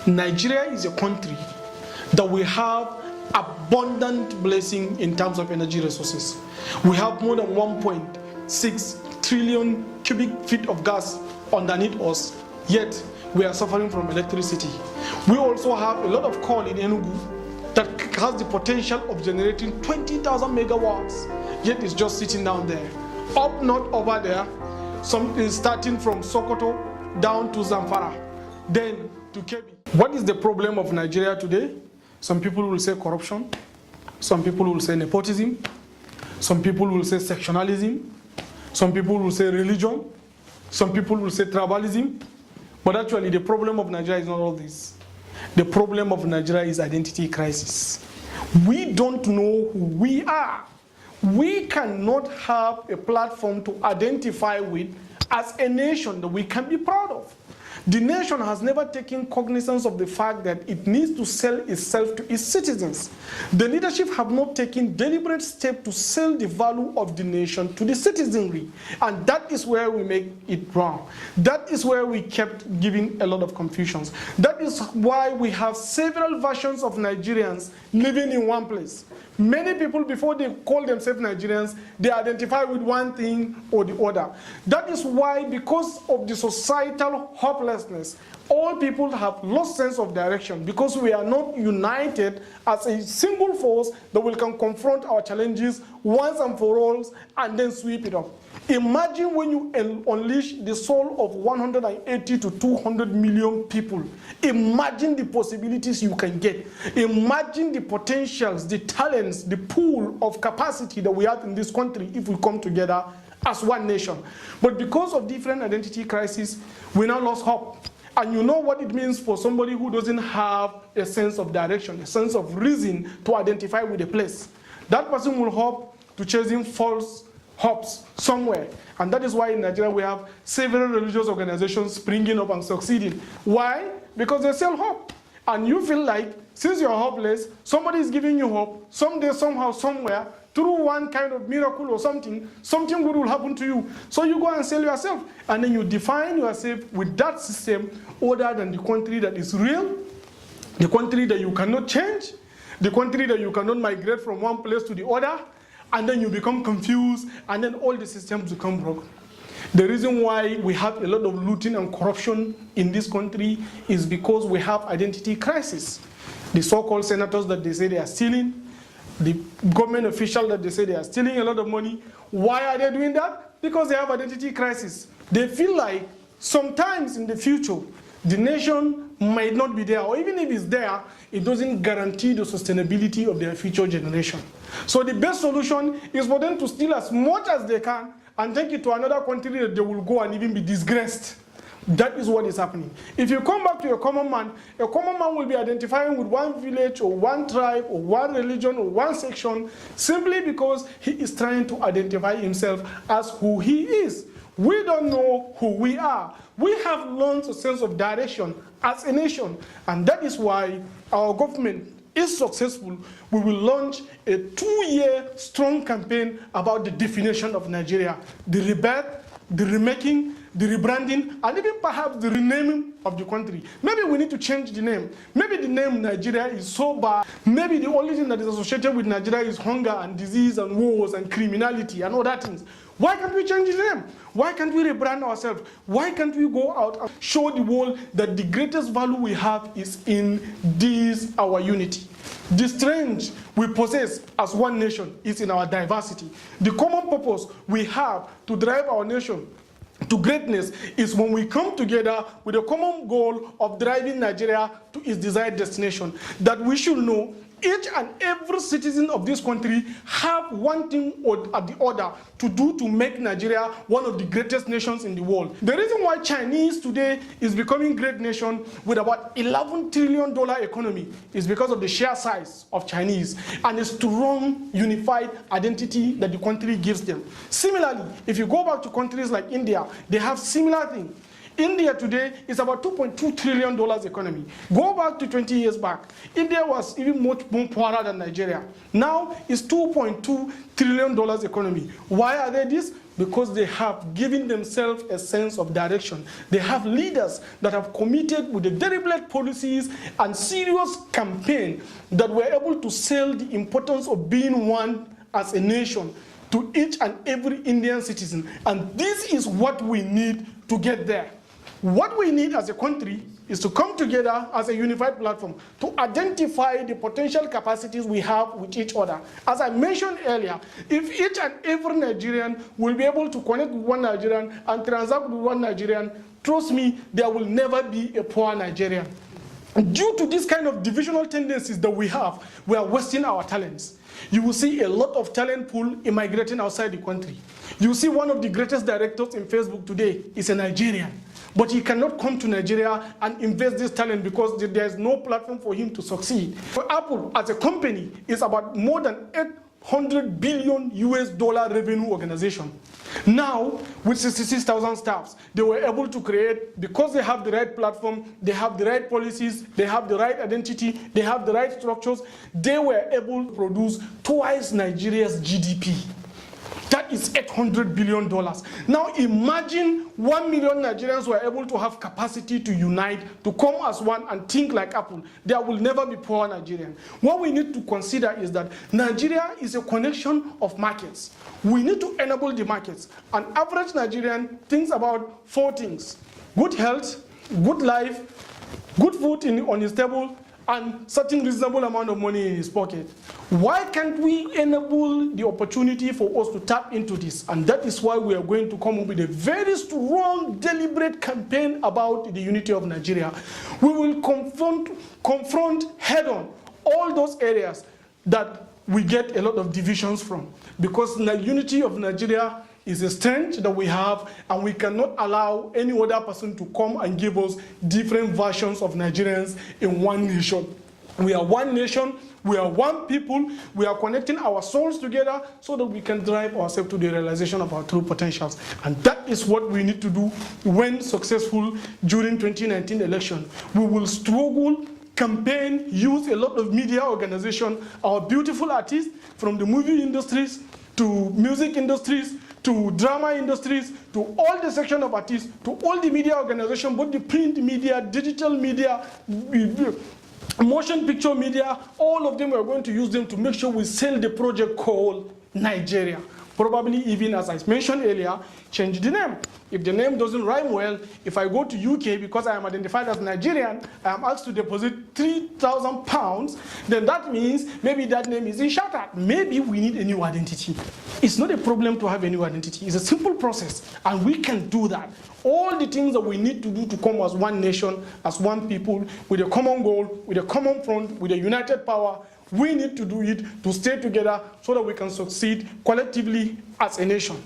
Nigeria is a country that we have abundant blessing in terms of energy resources. We have more than 1.6 trillion cubic feet of gas underneath us, yet we are suffering from electricity. We also have a lot of coal in Enugu that has the potential of generating 20,000 megawatts, yet it's just sitting down there. Up north over there, something starting from Sokoto down to Zamfara, then to Kebbi. What is the problem of Nigeria today? Some people will say corruption, some people will say nepotism, some people will say sectionalism, some people will say religion, some people will say tribalism. But actually the problem of Nigeria is not all this. The problem of Nigeria is identity crisis. We don't know who we are. We cannot have a platform to identify with as a nation that we can be proud of. The nation has never taken cognizance of the fact that it needs to sell itself to its citizens. The leadership have not taken deliberate steps to sell the value of the nation to the citizenry. And that is where we make it wrong. That is where we kept giving a lot of confusions. That is why we have several versions of Nigerians living in one place. Many people, before they call themselves Nigerians, they identify with one thing or the other. That is why, because of the societal hopelessness, all people have lost sense of direction, because we are not united as a single force that we can confront our challenges once and for all and then sweep it up. Imagine when you unleash the soul of 180 to 200 million people. Imagine the possibilities you can get. Imagine the potentials, the talents, the pool of capacity that we have in this country if we come together as one nation. But because of different identity crises, we now lost hope. And you know what it means for somebody who doesn't have a sense of direction, a sense of reason to identify with a place. That person will hope to chasing false hopes somewhere. And that is why in Nigeria we have several religious organizations springing up and succeeding. Why? Because they sell hope. And you feel like, since you're hopeless, somebody is giving you hope, someday, somehow, somewhere, through one kind of miracle or something good will happen to you. So you go and sell yourself. And then you define yourself with that system other than the country that is real, the country that you cannot change, the country that you cannot migrate from one place to the other, and then you become confused, and then all the systems become broken. The reason why we have a lot of looting and corruption in this country is because we have identity crisis. The so-called senators that they say they are stealing, the government officials that they say they are stealing a lot of money. Why are they doing that? Because they have identity crisis. They feel like sometimes in the future, the nation might not be there, or even if it's there, it doesn't guarantee the sustainability of their future generation. So the best solution is for them to steal as much as they can and take it to another country that they will go and even be disgraced. That is what is happening. If you come back to a common man will be identifying with one village or one tribe or one religion or one section simply because he is trying to identify himself as who he is. We don't know who we are. We have lost a sense of direction as a nation, and that is why our government is successful. We will launch a 2-year strong campaign about the definition of Nigeria, the rebirth, the remaking, the rebranding, and even perhaps the renaming of the country. Maybe we need to change the name. Maybe the name Nigeria is so bad. Maybe the only thing that is associated with Nigeria is hunger and disease and wars and criminality and other things. Why can't we change the name? Why can't we rebrand ourselves? Why can't we go out and show the world that the greatest value we have is in this, our unity? The strength we possess as one nation is in our diversity. The common purpose we have to drive our nation to greatness is when we come together with a common goal of driving Nigeria to its desired destination. That we should know each and every citizen of this country have one thing or the other to do to make Nigeria one of the greatest nations in the world. The reason why Chinese today is becoming great nation with about $11 trillion economy is because of the sheer size of Chinese and a strong unified identity that the country gives them. Similarly, if you go back to countries like India, they have similar things. India today is about $2.2 trillion economy. Go back to 20 years back. India was even much more poorer than Nigeria. Now it's $2.2 trillion economy. Why are they this? because they have given themselves a sense of direction. They have leaders that have committed with the deliberate policies and serious campaign that were able to sell the importance of being one as a nation to each and every Indian citizen. And this is what we need to get there. What we need as a country is to come together as a unified platform to identify the potential capacities we have with each other. As I mentioned earlier, if each and every Nigerian will be able to connect with one Nigerian and transact with one Nigerian, trust me, there will never be a poor Nigerian. Due to this kind of divisional tendencies that we have, we are wasting our talents. You will see a lot of talent pool immigrating outside the country. You see one of the greatest directors in Facebook today is a Nigerian. But he cannot come to Nigeria and invest this talent because there is no platform for him to succeed. For Apple, as a company, is about more than 800 billion US dollar revenue organization. Now, with 66,000 staffs, they were able to create, because they have the right platform, they have the right policies, they have the right identity, they have the right structures, they were able to produce twice Nigeria's GDP. That is $800 billion. Now imagine 1 million Nigerians were able to have capacity to unite, to come as one and think like Apple. There will never be poor Nigerian. What we need to consider is that Nigeria is a connection of markets. We need to enable the markets. An average Nigerian thinks about 4 things: good health, good life, good food on his table, and certain reasonable amount of money in his pocket. Why can't we enable the opportunity for us to tap into this? And that is why we are going to come up with a very strong, deliberate campaign about the unity of Nigeria. We will confront head-on all those areas that we get a lot of divisions from. Because the unity of Nigeria is a strength that we have, and we cannot allow any other person to come and give us different versions of Nigerians in one nation. We are one nation, we are one people, we are connecting our souls together so that we can drive ourselves to the realization of our true potentials. And that is what we need to do when successful during 2019 election. We will struggle, campaign, use a lot of media organization, our beautiful artists from the movie industries to music industries, to drama industries, to all the section of artists, to all the media organization, both the print media, digital media, motion picture media, all of them, we are going to use them to make sure we sell the project called Nigeria. Probably even, as I mentioned earlier, change the name. If the name doesn't rhyme well, if I go to UK because I am identified as Nigerian, I am asked to deposit 3,000 pounds, then that means maybe that name isn't shattered. Maybe we need a new identity. It's not a problem to have a new identity. It's a simple process, and we can do that. All the things that we need to do to come as one nation, as one people, with a common goal, with a common front, with a united power, we need to do it to stay together so that we can succeed collectively as a nation.